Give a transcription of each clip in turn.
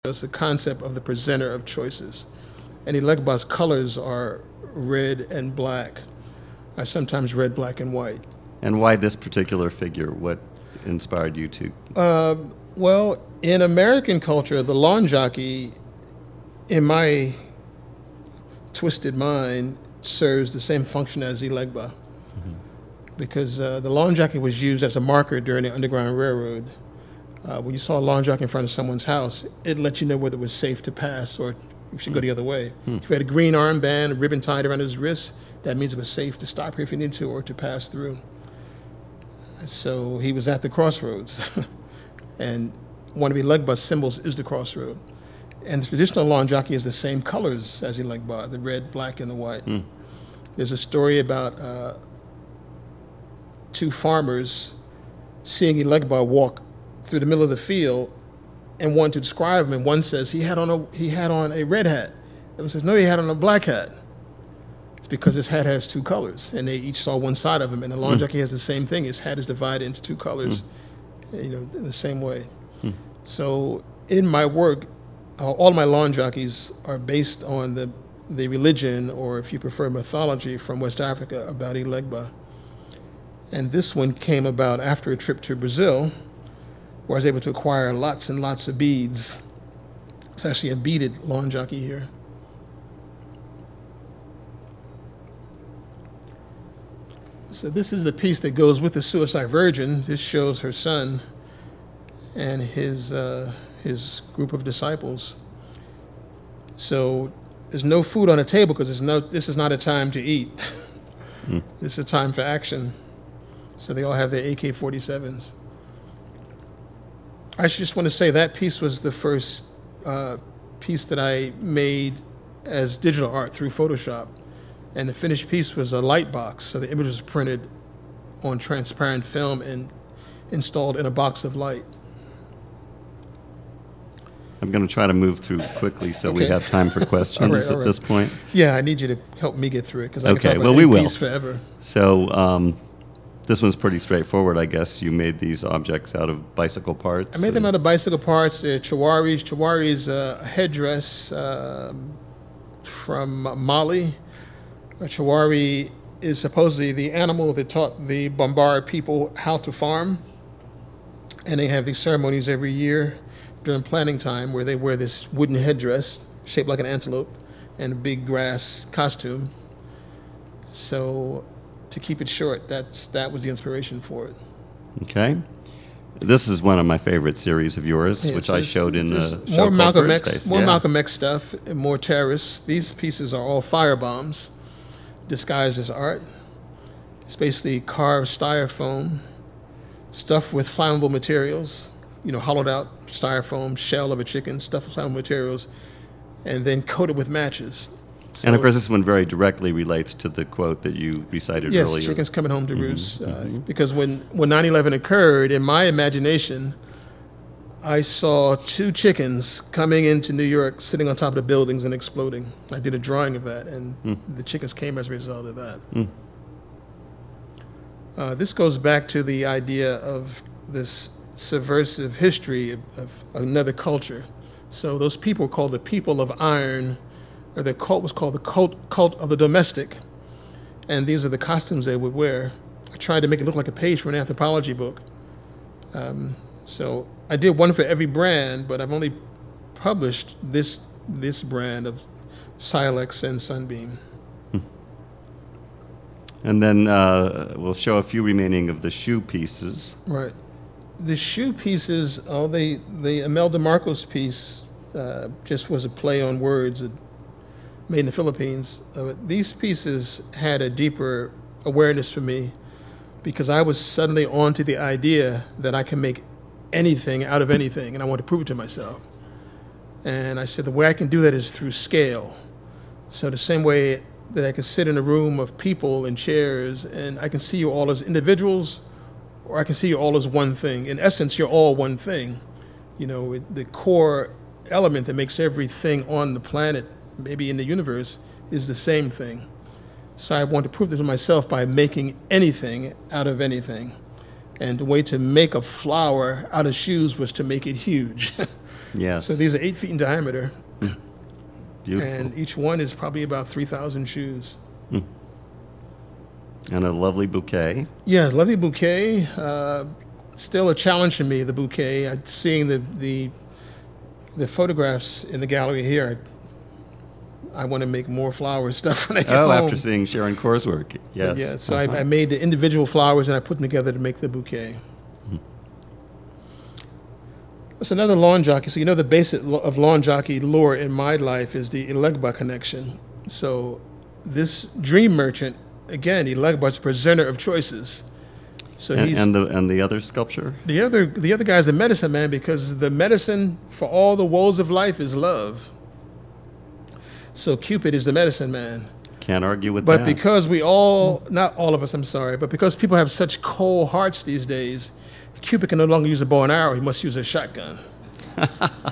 It's the concept of the presenter of choices. And Elegba's colors are red and black. I sometimes red, black, and white. And why this particular figure? What inspired you to? Well, in American culture, the lawn jockey, in my twisted mind, serves the same function as Elegba. Because the lawn jockey was used as a marker during the Underground Railroad. When you saw a lawn jockey in front of someone's house, it let you know whether it was safe to pass or you should go the other way. If you had a green armband, a ribbon tied around his wrist, that means it was safe to stop here if you needed to or to pass through. So he was at the crossroads. And one of Elegba's symbols is the crossroad. And the traditional lawn jockey is the same colors as Elegba, the red, black, and the white. There's a story about two farmers seeing Elegba walk through the middle of the field and one to describe him, and one says he had on a red hat. The other says no, he had on a black hat. It's because his hat has two colors, and they each saw one side of him. And the lawn jockey has the same thing. His hat is divided into two colors, in the same way. So in my work, all my lawn jockeys are based on the religion, or if you prefer, mythology from West Africa about Elegba. And this one came about after a trip to Brazil, where I was able to acquire lots and lots of beads. It's actually a beaded lawn jockey here. So this is the piece that goes with the Suicide Virgin. This shows her son and his group of disciples. So there's no food on the table because this is not a time to eat. This is a time for action. So they all have their AK-47s. I just want to say that piece was the first piece that I made as digital art through Photoshop. And the finished piece was a light box. So the image was printed on transparent film and installed in a box of light. I'm going to try to move through quickly so we have time for questions at this point. Yeah, I need you to help me get through it because I can talk about we will. Piece forever. So this one's pretty straightforward, I guess. You made these objects out of bicycle parts. I made them out of bicycle parts. Chawaris. Chawari's a headdress from Mali. A chawari is supposedly the animal that taught the Bambara people how to farm. And they have these ceremonies every year during planting time where they wear this wooden headdress shaped like an antelope and a big grass costume. So to keep it short, that was the inspiration for it. Okay. This is one of my favorite series of yours, which I showed in the show more Malcolm X, Birdspace. more Malcolm X stuff, and more terrorists. These pieces are all firebombs disguised as art. It's basically carved styrofoam, stuffed with flammable materials, hollowed out styrofoam, shell of a chicken, stuffed with flammable materials, and then coated with matches. So, and of course, this one very directly relates to the quote that you recited earlier. Yes, chickens coming home to roost. Because when 9/11 occurred, in my imagination, I saw two chickens coming into New York, sitting on top of the buildings and exploding. I did a drawing of that, and the chickens came as a result of that. This goes back to the idea of this subversive history of another culture. So those people were called the people of iron, or their cult was called the cult of the domestic. And these are the costumes they would wear. I tried to make it look like a page from an anthropology book. So I did one for every brand, but I've only published this brand of Silex and Sunbeam. And then we'll show a few remaining of the shoe pieces. Right. The shoe pieces, the Imelda Marcos piece just was a play on words made in the Philippines. These pieces had a deeper awareness for me because I was suddenly onto the idea that I can make anything out of anything, and I want to prove it to myself. And I said the way I can do that is through scale. So the same way that I can sit in a room of people and chairs and I can see you all as individuals, or I can see you all as one thing. In essence, you're all one thing. The core element that makes everything on the planet, maybe in the universe, is the same thing. So I want to prove this to myself by making anything out of anything. And the way to make a flower out of shoes was to make it huge. Yes. So these are 8 feet in diameter, Beautiful. and each one is probably about 3,000 shoes. And a lovely bouquet. Yeah, lovely bouquet. Still a challenge to me, the bouquet. Seeing the photographs in the gallery here, I want to make more flower stuff when I get home. After seeing Sharon Corr's work, yes. Yeah, so I made the individual flowers and I put them together to make the bouquet. That's another lawn jockey. So you know the basic of lawn jockey lore in my life is the Elegba connection. So this dream merchant, again, Elegba's presenter of choices. So and the other sculpture? The other guy is the medicine man, because the medicine for all the woes of life is love. So Cupid is the medicine man. Can't argue with that. But because we all, not all of us, I'm sorry, but because people have such cold hearts these days, Cupid can no longer use a bow and arrow. He must use a shotgun.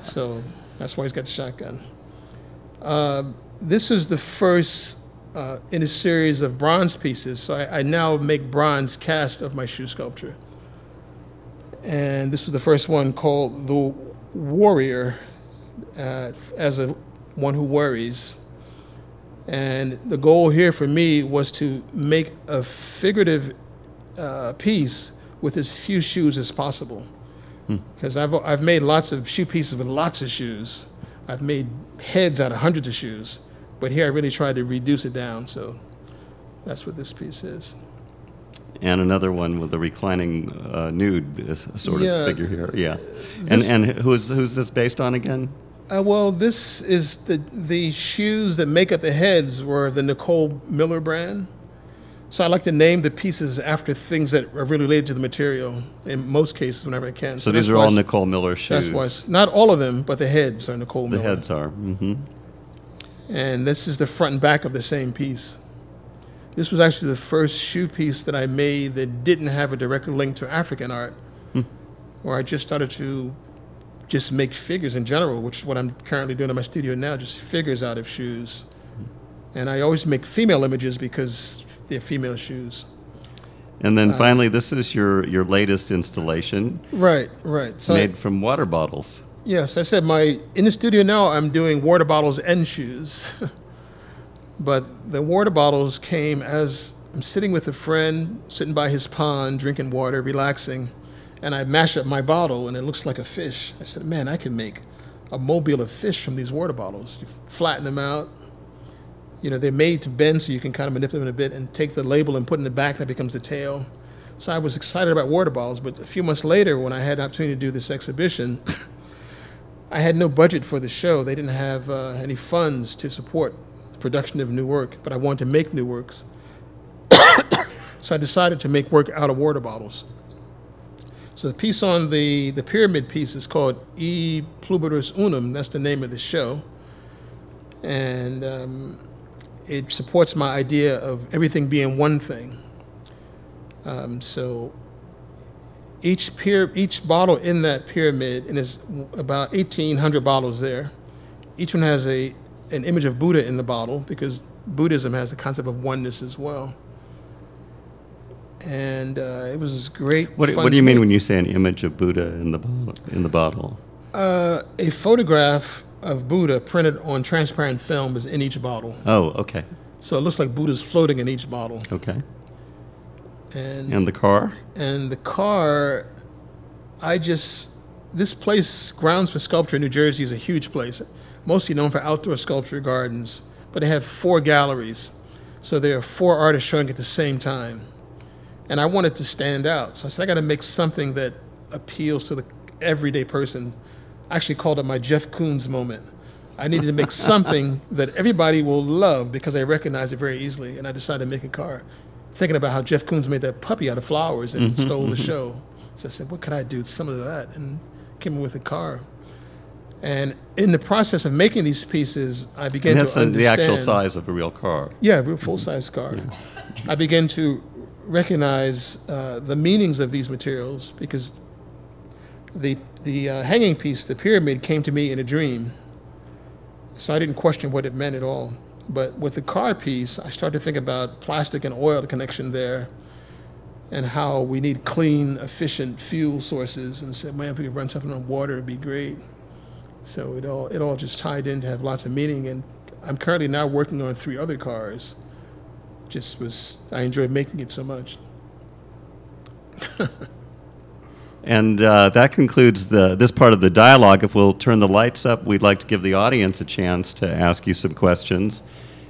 So that's why he's got the shotgun. This is the first in a series of bronze pieces. So I now make bronze cast of my shoe sculpture. And this was the first one called The Warrior, as a one who worries. And the goal here for me was to make a figurative piece with as few shoes as possible. Because I've made lots of shoe pieces with lots of shoes. I've made heads out of hundreds of shoes. But here I really tried to reduce it down, so that's what this piece is. And another one with a reclining nude sort of figure here. Yeah. And who's this based on again? Well, this is the shoes that make up the heads were the Nicole Miller brand. So I like to name the pieces after things that are really related to the material, in most cases, whenever I can. So these are all Nicole Miller shoes? That's why, not all of them, but the heads are Nicole Miller. The heads are, And this is the front and back of the same piece. This was actually the first shoe piece that I made that didn't have a direct link to African art, where I just started to just make figures in general, which is what I'm currently doing in my studio now, just figures out of shoes. And I always make female images because they're female shoes. And then finally, this is your latest installation. Right. So made from water bottles. Yes, I said in the studio now I'm doing water bottles and shoes. But the water bottles came as I'm sitting with a friend, sitting by his pond, drinking water, relaxing, and I mash up my bottle and it looks like a fish. I said, man, I can make a mobile of fish from these water bottles. You flatten them out. You know, they're made to bend so you can kind of manipulate them a bit and take the label and put it in the back, that becomes the tail. So I was excited about water bottles, but a few months later when I had an opportunity to do this exhibition, I had no budget for the show. They didn't have any funds to support the production of new work, but I wanted to make new works. So I decided to make work out of water bottles. So the piece on the pyramid piece is called E Pluribus Unum. That's the name of the show. And it supports my idea of everything being one thing. So each bottle in that pyramid, and there's about 1,800 bottles there, each one has an image of Buddha in the bottle, because Buddhism has the concept of oneness as well. And it was great. What do you mean when you say an image of Buddha in the bottle? A photograph of Buddha printed on transparent film is in each bottle. Oh, okay. So it looks like Buddha's floating in each bottle. Okay. And the car? And the car, this place, Grounds for Sculpture in New Jersey, is a huge place, mostly known for outdoor sculpture gardens, but they have 4 galleries. So there are 4 artists showing at the same time. And I wanted to stand out. So I said, I got to make something that appeals to the everyday person. I actually called it my Jeff Koons moment. I needed to make something that everybody will love because I recognize it very easily. And I decided to make a car, thinking about how Jeff Koons made that puppy out of flowers and stole the show. So I said, what could I do? Similar to that. And came up with a car. And in the process of making these pieces, I began to understand. The actual size of a real car. Yeah, a real full-size car. Yeah. I began to recognize the meanings of these materials, because the hanging piece, the pyramid, came to me in a dream. So I didn't question what it meant at all. But with the car piece, I started to think about plastic and oil, the connection there, and how we need clean, efficient fuel sources. And said, man, if we could run something on water, it'd be great. So it all just tied in to have lots of meaning. And I'm currently now working on 3 other cars. I enjoyed making it so much. And that concludes this part of the dialogue. If we'll turn the lights up, we'd like to give the audience a chance to ask you some questions.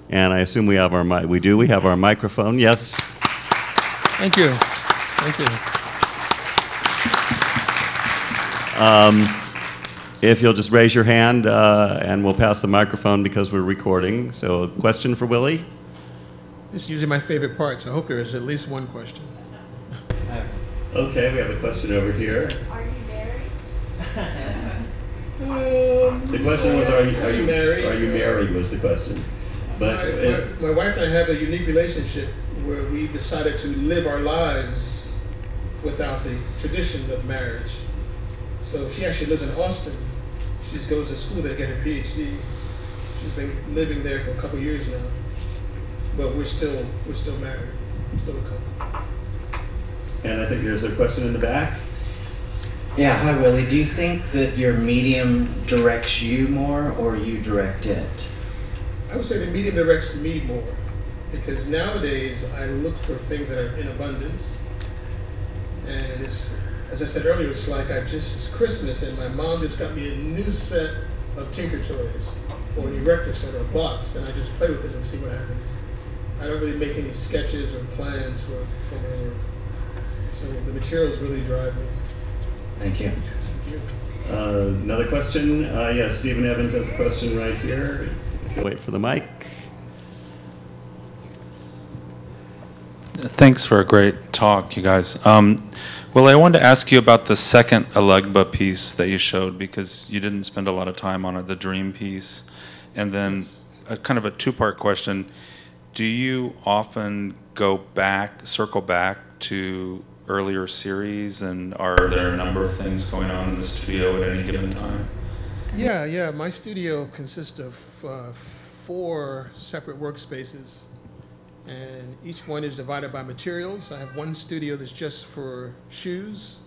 And I assume we have our we have our microphone. Yes. Thank you. Thank you. If you'll just raise your hand, and we'll pass the microphone because we're recording. So, a question for Willie? This is usually my favorite part, so I hope there is at least one question. Okay, we have a question over here. Are you married? The question was, are you married? Are you married was the question. But my wife and I have a unique relationship where we decided to live our lives without the tradition of marriage. So she actually lives in Austin. She goes to school there to get her PhD. She's been living there for a couple of years now. But we're still married. We're still a couple. And I think there's a question in the back. Yeah, hi Willie. Do you think that your medium directs you more or you direct it? I would say the medium directs me more, because nowadays I look for things that are in abundance. And it's, as I said earlier, it's like it's Christmas and my mom just got me a new set of Tinker toys, or an erector set or a box, and I just play with it and see what happens. I don't really make any sketches or plans for my work. So the materials really drive me. Thank you. Thank you. Another question? Yes, Stephen Evans has a question right here. Wait for the mic. Thanks for a great talk, you guys. Well, I wanted to ask you about the second Elegba piece that you showed, because you didn't spend a lot of time on it, the dream piece. And then a kind of a two-part question. Do you often circle back to earlier series, and are there a number of things going on in the studio at any given time? Yeah. My studio consists of 4 separate workspaces, and each one is divided by materials. I have one studio that's just for shoes,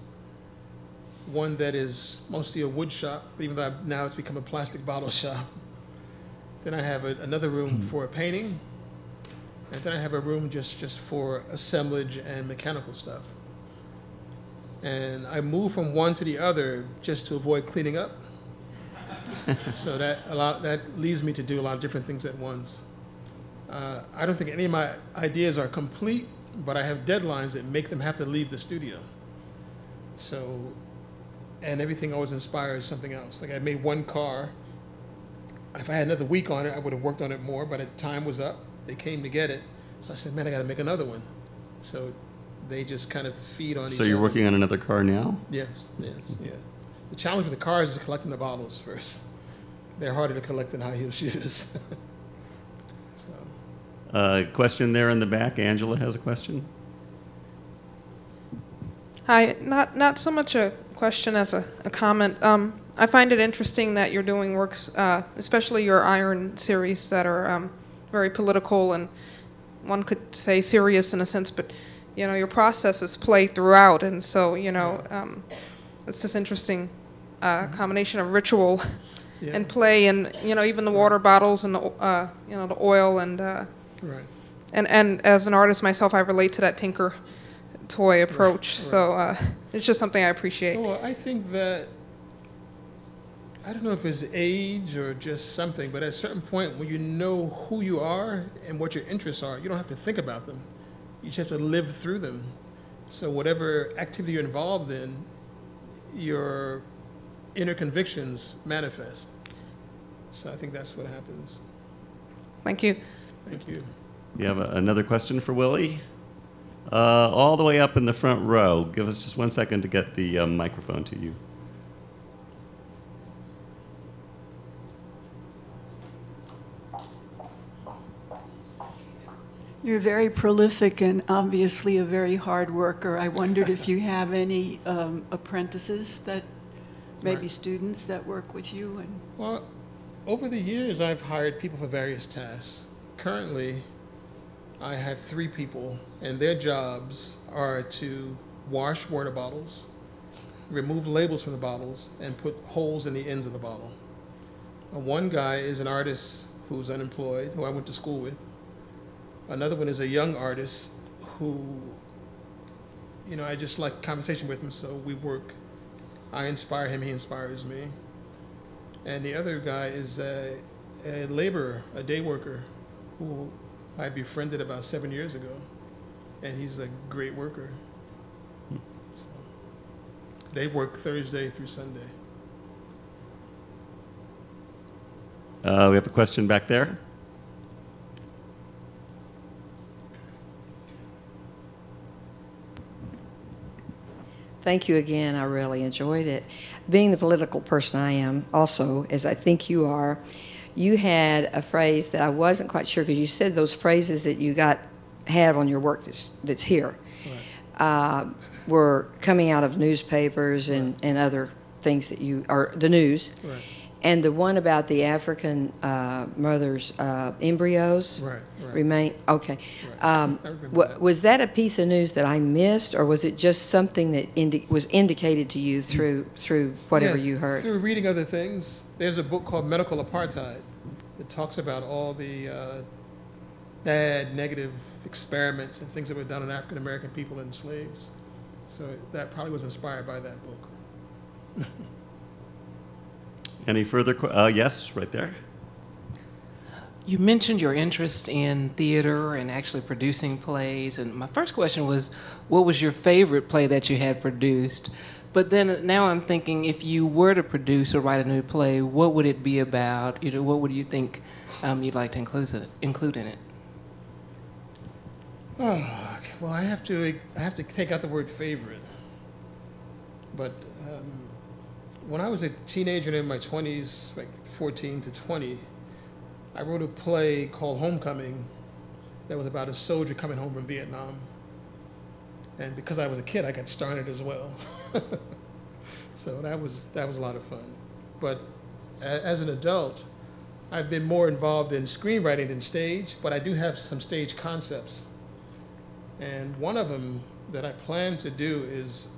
one that is mostly a wood shop, even though now it's become a plastic bottle shop. Then I have another room for painting, and then I have a room just for assemblage and mechanical stuff. And I move from one to the other just to avoid cleaning up. So that leads me to do a lot of different things at once. I don't think any of my ideas are complete, but I have deadlines that make them have to leave the studio. So, and everything always inspires something else. Like I made one car. If I had another week on it, I would have worked on it more, but the time was up. They came to get it. So I said, man, I got to make another one. So they just kind of feed on each other. So you're working on another car now? Yes. The challenge with the cars is collecting the bottles first. They're harder to collect than high heel shoes. Question there in the back. Angela has a question. Hi, not so much a question as a comment. I find it interesting that you're doing works, especially your Iron series, that are very political and one could say serious in a sense, but your processes play throughout, and so it's this interesting combination of ritual and play, and even the water bottles and the oil and Right. And as an artist myself, I relate to that Tinker toy approach. Right. So it's just something I appreciate. Well, I think that, I don't know if it's age or just something, but at a certain point when you know who you are and what your interests are, you don't have to think about them. You just have to live through them. So whatever activity you're involved in, your inner convictions manifest. So I think that's what happens. Thank you. Thank you. You have another question for Willie? All the way up in the front row. Give us just 1 second to get the microphone to you. You're very prolific and obviously a very hard worker. I wondered if you have any apprentices that, maybe students that work with you. And well, over the years, I've hired people for various tasks. Currently, I have 3 people, and their jobs are to wash water bottles, remove labels from the bottles, and put holes in the ends of the bottle. One guy is an artist who's unemployed, who I went to school with. Another one is a young artist who, you know, I just like conversation with him, so we work. I inspire him, he inspires me. And the other guy is a laborer, a day worker, who I befriended about 7 years ago. And he's a great worker. So they work Thursday through Sunday. We have a question back there. Thank you again. I really enjoyed it. Being the political person I am, also, as I think you are, you had a phrase that I wasn't quite sure, because you said those phrases that you have on your work that's here were coming out of newspapers and other things that or the news. Right. And the one about the African mother's embryos remain, okay. Right. Was that a piece of news that I missed, or was it just something that was indicated to you through whatever you heard? Through reading other things. There's a book called Medical Apartheid. It talks about all the bad, negative experiments and things that were done on African American people and slaves. So that probably was inspired by that book. Any further yes, right there. You mentioned your interest in theater and actually producing plays, and my first question was, what was your favorite play that you had produced? But then now I'm thinking, if you were to produce or write a new play, what would it be about? You know, what would you think you'd like to include in it? Oh, okay. Well, I have to take out the word favorite. But when I was a teenager in my 20s, like 14 to 20, I wrote a play called Homecoming that was about a soldier coming home from Vietnam. And because I was a kid, I got started as well. So that was a lot of fun. But as an adult, I've been more involved in screenwriting than stage, but I do have some stage concepts. And one of them that I plan to do is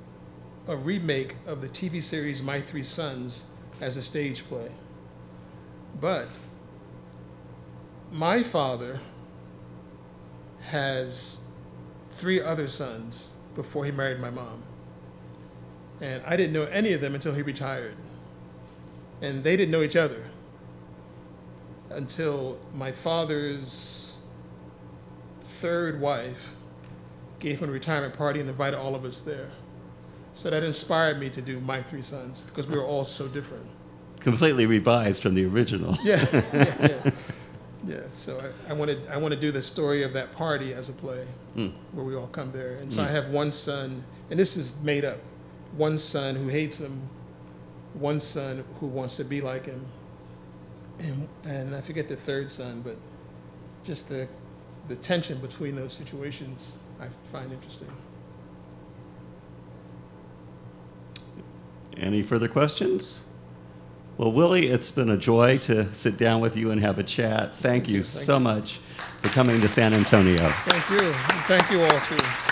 a remake of the TV series My Three Sons as a stage play. But my father has 3 other sons before he married my mom. And I didn't know any of them until he retired. And they didn't know each other until my father's 3rd wife gave him a retirement party and invited all of us there. So that inspired me to do My Three Sons, because we were all so different. Completely revised from the original. Yeah. So I want to do the story of that party as a play, where we all come there. And so I have one son, and this is made up, one son who hates him, one son who wants to be like him, and I forget the 3rd son, but just the tension between those situations I find interesting. Any further questions? Well, Willie, it's been a joy to sit down with you and have a chat. Thank you so much for coming to San Antonio. Thank you. Thank you all, too.